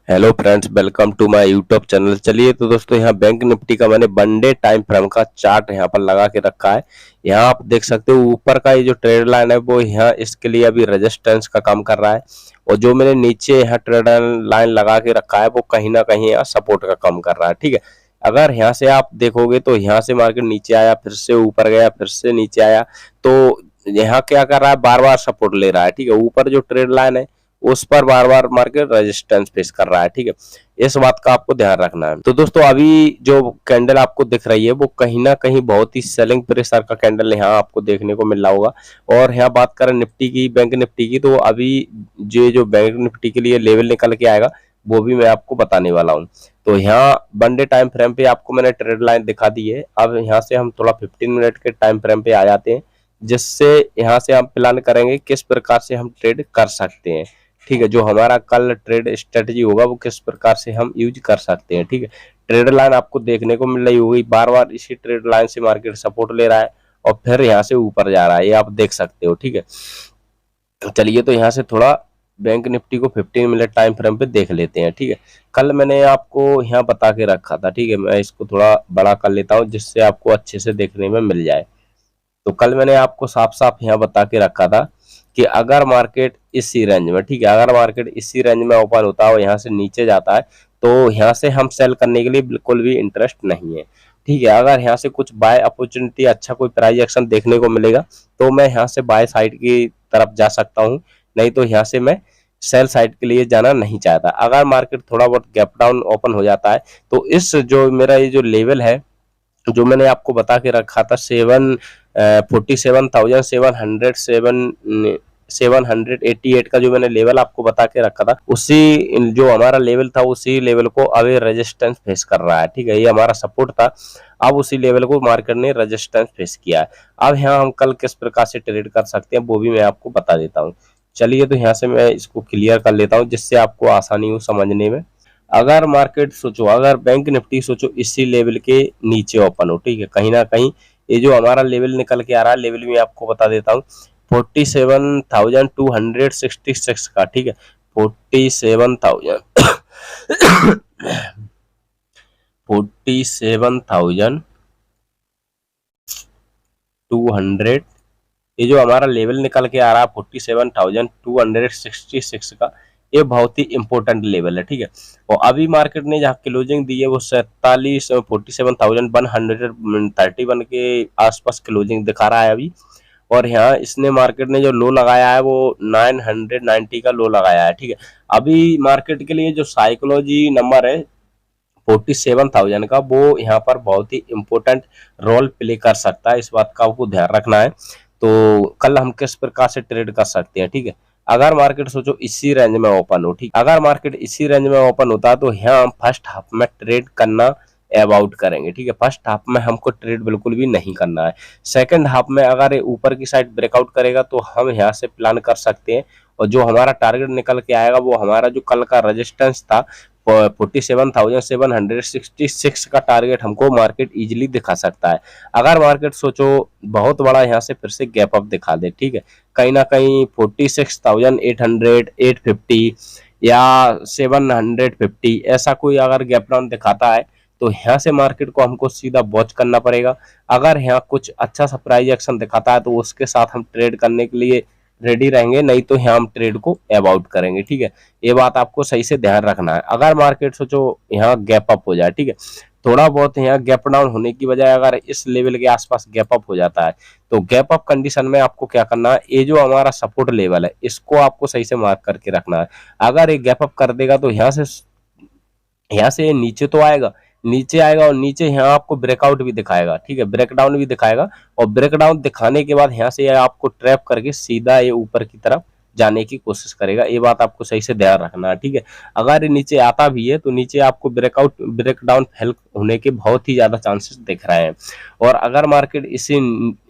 Hello friends, welcome to my YouTube channel. चलिए तो दोस्तों, यहाँ बैंक निफ्टी का मैंने वन डे टाइम फ्रेम का चार्ट यहाँ पर लगा के रखा है। यहाँ आप देख सकते हो ऊपर का ये जो ट्रेड लाइन है वो यहाँ इसके लिए अभी रेजिस्टेंस का काम कर रहा है, और जो मैंने नीचे यहाँ ट्रेड लाइन लगा के रखा है वो कहीं ना कहीं यहाँ सपोर्ट का काम कर रहा है। ठीक है, अगर यहाँ से आप देखोगे तो यहाँ से मार्केट नीचे आया, फिर से ऊपर गया, फिर से नीचे आया, तो यहाँ क्या कर रहा है, बार बार सपोर्ट ले रहा है। ठीक है, ऊपर जो ट्रेड लाइन है उस पर बार बार मार्केट रेजिस्टेंस फेस कर रहा है। ठीक है, इस बात का आपको ध्यान रखना है। तो दोस्तों, अभी जो कैंडल आपको दिख रही है वो कहीं ना कहीं बहुत ही सेलिंग प्रेशर का कैंडल यहाँ आपको देखने को मिल रहा होगा। और यहाँ बात करें निफ्टी की, बैंक निफ्टी की, तो अभी जो बैंक निफ्टी के लिए लेवल निकल के आएगा वो भी मैं आपको बताने वाला हूँ। तो यहाँ वन डे टाइम फ्रेम पे आपको मैंने ट्रेड लाइन दिखा दी है। अब यहाँ से हम थोड़ा 15 मिनट के टाइम फ्रेम पे आ जाते हैं, जिससे यहाँ से हम प्लान करेंगे किस प्रकार से हम ट्रेड कर सकते हैं। ठीक है, जो हमारा कल ट्रेड स्ट्रेटजी होगा वो किस प्रकार से हम यूज कर सकते हैं। ठीक है, ट्रेड लाइन आपको देखने को मिल रही होगी, बार बार इसी ट्रेड लाइन से मार्केट सपोर्ट ले रहा है और फिर यहाँ से ऊपर जा रहा है, ये आप देख सकते हो। ठीक है, चलिए तो यहाँ से थोड़ा बैंक निफ्टी को 15 मिनट टाइम फ्रेम पे देख लेते हैं। ठीक है, कल मैंने आपको यहाँ बता के रखा था। ठीक है, मैं इसको थोड़ा बड़ा कर लेता हूँ जिससे आपको अच्छे से देखने में मिल जाए। तो कल मैंने आपको साफ साफ यहाँ बता के रखा था कि अगर मार्केट इसी रेंज में, ठीक है, अगर मार्केट इसी रेंज में ओपन होता है और यहाँ से नीचे जाता है तो यहाँ से हम सेल करने के लिए बिल्कुल भी इंटरेस्ट नहीं है। ठीक है, अगर यहाँ से कुछ बाय अपॉर्चुनिटी, अच्छा कोई प्राइस एक्शन देखने को मिलेगा तो मैं यहाँ से बाय साइड की तरफ जा सकता हूँ, नहीं तो यहाँ से मैं सेल साइड के लिए जाना नहीं चाहता। अगर मार्केट थोड़ा बहुत गैप डाउन ओपन हो जाता है तो इस जो मेरा ये जो लेवल है जो मैंने आपको बता के रखा था 747,788 का जो मैंने लेवल आपको बता के रखा था, उसी जो हमारा लेवल था उसी लेवल को अभी रेजिस्टेंस फेस कर रहा है। ठीक है, ये हमारा सपोर्ट था, अब उसी लेवल को मार्केट ने रेजिस्टेंस फेस किया है। अब यहाँ हम कल किस प्रकार से ट्रेड कर सकते हैं वो भी मैं आपको बता देता हूँ। चलिए तो यहाँ से मैं इसको क्लियर कर लेता हूँ जिससे आपको आसानी हो समझने में। अगर मार्केट सोचो, अगर बैंक निफ्टी सोचो इसी लेवल के नीचे ओपन हो, ठीक है, कहीं ना कहीं ये जो हमारा लेवल निकल के आ रहा है, लेवल में आपको बता देता हूँ 47,266 का। ठीक है, 47,200, ये जो हमारा लेवल निकल के आ रहा है 47,266 का, ये बहुत ही इंपॉर्टेंट लेवल है। ठीक है, और अभी मार्केट ने जहाँ क्लोजिंग दी है वो 47,131 के आसपास क्लोजिंग दिखा रहा है अभी। और यहाँ इसने मार्केट ने जो लो लगाया है वो 990 का लो लगाया है। ठीक है, अभी मार्केट के लिए जो साइकोलॉजी नंबर है 47,000 का, वो यहाँ पर बहुत ही इंपॉर्टेंट रोल प्ले कर सकता है। इस बात का आपको ध्यान रखना है। तो कल हम किस प्रकार से ट्रेड कर सकते हैं। ठीक है, अगर मार्केट सोचो इसी रेंज में ओपन हो, ठीक, अगर मार्केट इसी रेंज में ओपन होता है तो यहाँ हम फर्स्ट हाफ में ट्रेड करना अबाउट करेंगे। ठीक है, फर्स्ट हाफ में हमको ट्रेड बिल्कुल भी नहीं करना है। सेकंड हाफ में अगर ये ऊपर की साइड ब्रेकआउट करेगा तो हम यहाँ से प्लान कर सकते हैं, और जो हमारा टारगेट निकल के आएगा वो हमारा जो कल का रेजिस्टेंस था 47,766 का टारगेट हमको मार्केट इजीली दिखा सकता है। अगर मार्केट सोचो बहुत बड़ा यहाँ से फिर से गैप अप दिखा दे, ठीक है, कहीं ना कहीं 46,800, 850 या 750 ऐसा कोई अगर गैप डाउन दिखाता है तो यहाँ से मार्केट को हमको सीधा वॉच करना पड़ेगा। अगर यहाँ कुछ अच्छा सा प्राइस एक्शन दिखाता है तो उसके साथ हम ट्रेड करने के लिए रेडी रहेंगे, नहीं तो यहाँ हम ट्रेड को अबाउट करेंगे। ठीक है, ये बात आपको सही से ध्यान रखना है। अगर मार्केट सोचो यहाँ गैप अप हो जाए, ठीक है, थोड़ा बहुत यहाँ गैप डाउन होने की बजाय अगर इस लेवल के आसपास गैप अप हो जाता है तो गैप अप कंडीशन में आपको क्या करना है, ये जो हमारा सपोर्ट लेवल है इसको आपको सही से मार्क करके रखना है। अगर ये गैप अप कर देगा तो यहाँ से नीचे तो आएगा, नीचे आएगा और नीचे यहाँ आपको ब्रेकआउट भी दिखाएगा। ठीक है, ब्रेकडाउन भी दिखाएगा, और ब्रेकडाउन दिखाने के बाद यहाँ से आपको ट्रैप करके सीधा ये ऊपर की तरफ जाने की कोशिश करेगा। ये बात आपको सही से ध्यान रखना है। ठीक है, अगर ये नीचे आता भी है तो नीचे आपको ब्रेकडाउन फेल होने के बहुत ही ज्यादा चांसेस दिख रहे हैं। और अगर मार्केट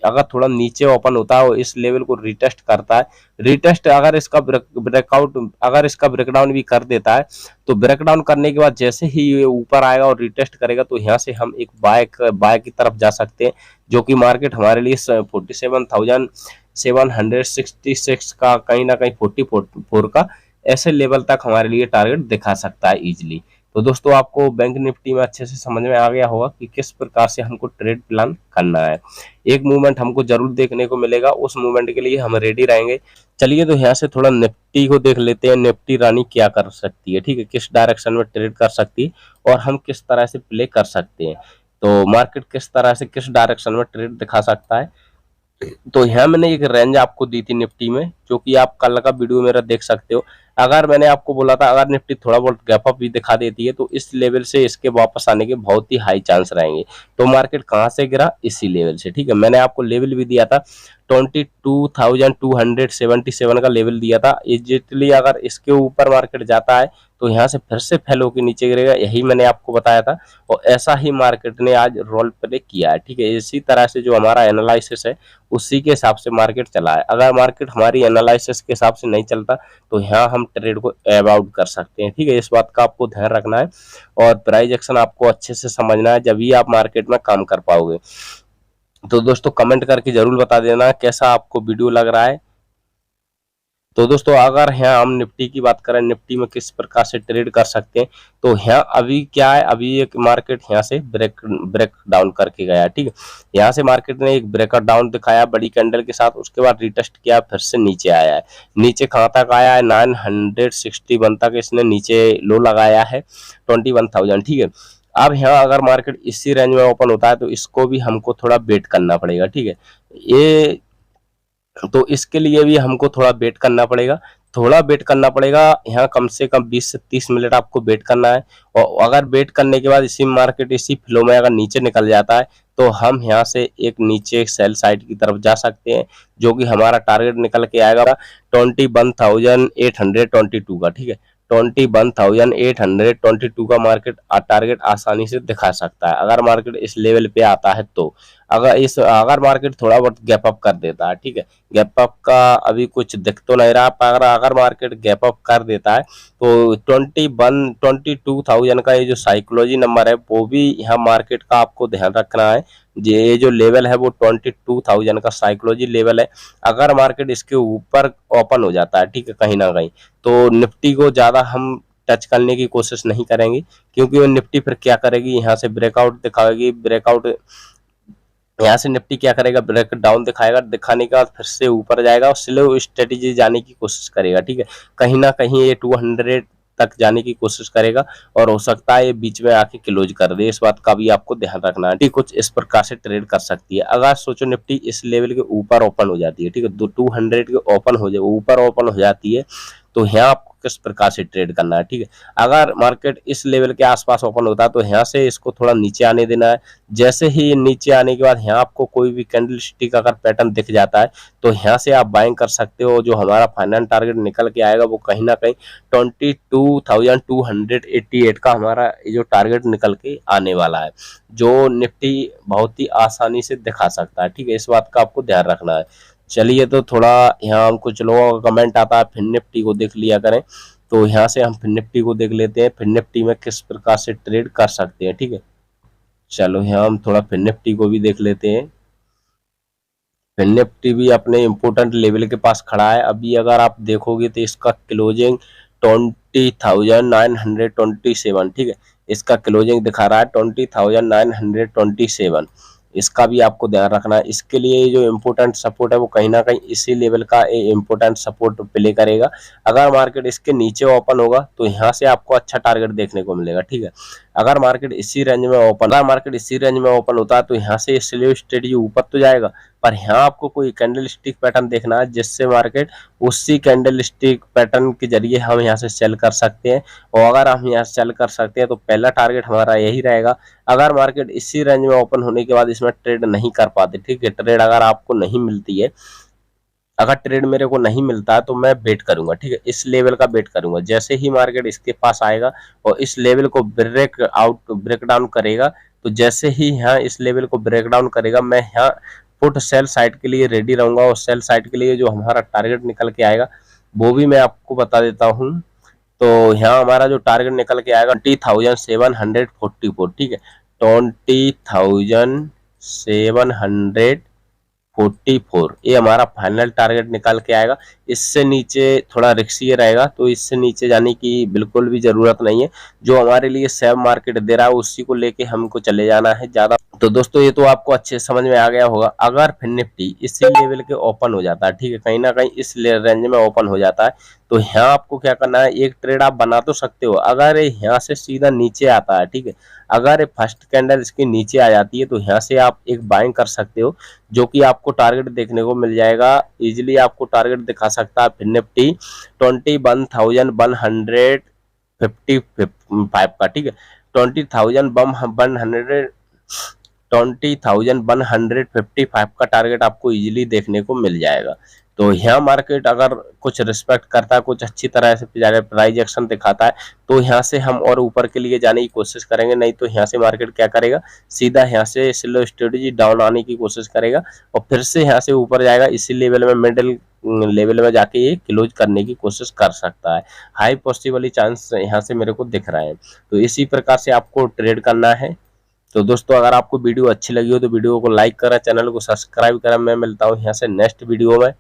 अगर थोड़ा नीचे ओपन होता है और इस लेवल को रिटेस्ट करता है, रिटेस्ट अगर इसका ब्रेकडाउन भी कर देता है तो ब्रेकडाउन करने के बाद जैसे ही ये ऊपर आएगा और रिटेस्ट करेगा तो यहाँ से हम एक बाय की तरफ जा सकते हैं, जो कि मार्केट हमारे लिए 47,766 का कहीं ना कहीं 44 का ऐसे लेवल तक हमारे लिए टारगेट दिखा सकता है इजीली। तो दोस्तों आपको बैंक निफ्टी में अच्छे से समझ में आ गया होगा कि किस प्रकार से हमको ट्रेड प्लान करना है। एक मूवमेंट हमको जरूर देखने को मिलेगा, उस मूवमेंट के लिए हम रेडी रहेंगे। चलिए तो यहाँ से थोड़ा निफ्टी को देख लेते हैं, निफ्टी रानी क्या कर सकती है, ठीक है, किस डायरेक्शन में ट्रेड कर सकती है और हम किस तरह से प्ले कर सकते हैं। तो मार्केट किस तरह से किस डायरेक्शन में ट्रेड दिखा सकता है। तो यहाँ मैंने एक रेंज आपको दी थी निफ्टी में, जो कि आप कल का वीडियो मेरा देख सकते हो। अगर मैंने आपको बोला था अगर निफ्टी थोड़ा बहुत गैप अप भी दिखा देती है तो इस लेवल से इसके वापस आने के बहुत ही हाई चांस रहेंगे। तो मार्केट कहाँ से गिरा, इसी लेवल से, ठीक है। मैंने आपको लेवल भी दिया था 22,277 का लेवल दिया था। इजिटली अगर इसके ऊपर मार्केट जाता है तो यहाँ से फिर से फेल होकर नीचे गिरेगा, यही मैंने आपको बताया था। और ऐसा ही मार्केट ने आज रोल प्ले किया है, ठीक है। इसी तरह से जो हमारा एनालिसिस है उसी के हिसाब से मार्केट चला है। अगर मार्केट हमारी एनालिसिस के हिसाब से नहीं चलता तो यहाँ हम ट्रेड को अवॉइड कर सकते हैं, ठीक है। इस बात का आपको ध्यान रखना है और प्राइस एक्शन आपको अच्छे से समझना है, जब ही आप मार्केट में काम कर पाओगे। तो दोस्तों कमेंट करके जरूर बता देना कैसा आपको वीडियो लग रहा है। तो दोस्तों अगर यहाँ हम निफ्टी की बात करें, निफ्टी में किस प्रकार से ट्रेड कर सकते हैं, तो यहाँ अभी क्या है, अभी एक मार्केट यहाँ से ब्रेक डाउन करके गया, ठीक है। यहाँ से मार्केट ने एक ब्रेकर डाउन दिखाया बड़ी कैंडल के साथ, उसके बाद रिटेस्ट किया, फिर से नीचे आया है। नीचे कहाँ तक आया है, 961 तक इसने नीचे लो लगाया है 21,000, ठीक है। अब यहाँ अगर मार्केट इसी रेंज में ओपन होता है तो इसको भी हमको थोड़ा वेट करना पड़ेगा, ठीक है। ये तो इसके लिए भी हमको थोड़ा वेट करना पड़ेगा, थोड़ा वेट करना पड़ेगा। यहाँ कम से कम 20 से 30 मिनट आपको वेट करना है। और अगर वेट करने के बाद इसी मार्केट इसी फ्लो में अगर नीचे निकल जाता है तो हम यहाँ से एक नीचे सेल साइड की तरफ जा सकते हैं, जो कि हमारा टारगेट निकल के आएगा 21,822 का, ठीक है। 21,822 का मार्केट टारगेट आसानी से दिखा सकता है अगर मार्केट इस लेवल पे आता है। तो अगर मार्केट थोड़ा बहुत गैप अप कर देता है, ठीक है, गैप अप का अभी कुछ दिख तो नहीं रहा, पर अगर मार्केट गैप अप कर देता है तो 22,000 का ये जो साइकोलॉजी नंबर है वो भी यहाँ मार्केट का आपको ध्यान रखना है। ये जो लेवल है वो 22,000 का साइकोलॉजी लेवल है। अगर मार्केट इसके ऊपर ओपन हो जाता है, ठीक है, कहीं ना कहीं, तो निफ्टी को ज्यादा हम टच करने की कोशिश नहीं करेंगे, क्योंकि वो निफ्टी फिर क्या करेगी, यहाँ से ब्रेकआउट दिखाएगी, ब्रेकआउट यहाँ से निफ्टी क्या करेगा, ब्रेक डाउन दिखाएगा, दिखाने के बाद फिर से ऊपर जाएगा और स्लो स्ट्रेटेजी जाने की कोशिश करेगा, ठीक है। कहीं ना कहीं ये 200 तक जाने की कोशिश करेगा और हो सकता है ये बीच में आके क्लोज कर दे, इस बात का भी आपको ध्यान रखना है, ठीक। कुछ इस प्रकार से ट्रेड कर सकती है। अगर सोचो निफ्टी इस लेवल के ऊपर ओपन हो जाती है, ठीक है, 200 के ओपन हो जाए, ऊपर ओपन हो जाती है, तो यहाँ आपको किस प्रकार से ट्रेड करना है, ठीक है। अगर मार्केट इस लेवल के आसपास ओपन होता है तो यहाँ से इसको थोड़ा नीचे आने देना है। जैसे ही नीचे आने के बाद यहाँ आपको कोई भी कैंडल स्टिक अगर पैटर्न दिख जाता है तो यहाँ से आप बाइंग कर सकते हो। जो हमारा फाइनल टारगेट निकल के आएगा वो कहीं ना कहीं 22,288 का हमारा जो टारगेट निकल के आने वाला है, जो निफ्टी बहुत ही आसानी से दिखा सकता है, ठीक है। इस बात का आपको ध्यान रखना है। चलिए तो थोड़ा यहाँ कुछ लोगों का कमेंट आता है फिर निफ्टी को देख लिया करें, तो यहाँ से हम फिर निफ्टी को देख लेते हैं, फिर निफ्टी में किस प्रकार से ट्रेड कर सकते हैं, ठीक है। चलो यहाँ हम थोड़ा फिर निफ्टी को भी देख लेते हैं। फिर निफ्टी भी अपने इम्पोर्टेंट लेवल के पास खड़ा है। अभी अगर आप देखोगे तो इसका क्लोजिंग 20,927, ठीक है, इसका क्लोजिंग दिखा रहा है 20,927। इसका भी आपको ध्यान रखना है। इसके लिए जो इम्पोर्टेंट सपोर्ट है वो कहीं ना कहीं इसी लेवल का इम्पोर्टेंट सपोर्ट प्ले करेगा। अगर मार्केट इसके नीचे ओपन होगा तो यहाँ से आपको अच्छा टारगेट देखने को मिलेगा, ठीक है। अगर मार्केट इसी रेंज में ओपन होता है तो यहाँ से स्लो स्टेडी ऊपर तो जाएगा, पर यहाँ आपको कोई कैंडल स्टिक पैटर्न देखना है जिससे मार्केट उसी कैंडल स्टिक पैटर्न के जरिए हम यहाँ से सेल कर सकते हैं। और अगर हम यहाँ से सेल कर सकते हैं तो पहला टारगेट हमारा यही रहेगा। अगर मार्केट इसी रेंज में ओपन होने के बाद इसमें ट्रेड नहीं कर पाते, ठीक है, ट्रेड अगर आपको नहीं मिलती है, अगर ट्रेड मेरे को नहीं मिलता है तो मैं वेट करूंगा, ठीक है, इस लेवल का वेट करूंगा। जैसे ही मार्केट इसके पास आएगा और इस लेवल को ब्रेक डाउन करेगा, तो जैसे ही यहाँ इस लेवल को ब्रेक डाउन करेगा मैं यहाँ पुट सेल साइड के लिए रेडी रहूंगा। और सेल साइड के लिए जो हमारा टारगेट निकल के आएगा वो भी मैं आपको बता देता हूँ। तो यहाँ हमारा जो टारगेट निकल के आएगा 20,744, ठीक है, 20,744, 44 ये हमारा फाइनल टारगेट निकाल के आएगा। इससे नीचे थोड़ा रिस्की रहेगा, तो इससे नीचे जाने की बिल्कुल भी जरूरत नहीं है। जो हमारे लिए सेफ मार्केट दे रहा है उसी को लेके हमको चले जाना है ज्यादा। तो दोस्तों ये तो आपको अच्छे समझ में आ गया होगा। अगर फिर निफ्टी इसी लेवल के ओपन हो जाता है, ठीक है, कहीं ना कहीं इस रेंज में ओपन हो जाता है, तो यहाँ आपको क्या करना है, एक ट्रेड आप बना तो सकते हो। अगर ये यहाँ से सीधा नीचे आता है, ठीक है, अगर फर्स्ट कैंडल इसके नीचे आ जाती है तो यहाँ से आप एक बाइंग कर सकते हो, जो कि आपको टारगेट देखने को मिल जाएगा। इजिली आपको टारगेट दिखा सकता है फिर निफ्टी 21,155 का, ठीक है, 20,155 का टारगेट आपको इजीली देखने को मिल जाएगा। तो यहाँ मार्केट अगर कुछ रिस्पेक्ट करता है, कुछ अच्छी तरह से प्राइस एक्शन दिखाता है, तो यहाँ से हम और ऊपर के लिए जाने की कोशिश करेंगे। नहीं तो यहाँ से मार्केट क्या करेगा, सीधा यहाँ से स्लो स्ट्रेटेजी डाउन आने की कोशिश करेगा और फिर से यहाँ से ऊपर जाएगा। इसी लेवल में मिडिल लेवल में जाके ये क्लोज करने की कोशिश कर सकता है। हाई पॉसिबली चांस यहाँ से मेरे को दिख रहा है। तो इसी प्रकार से आपको ट्रेड करना है। तो दोस्तों अगर आपको वीडियो अच्छी लगी हो तो वीडियो को लाइक करें, चैनल को सब्सक्राइब करें। मैं मिलता हूँ यहाँ से नेक्स्ट वीडियो में।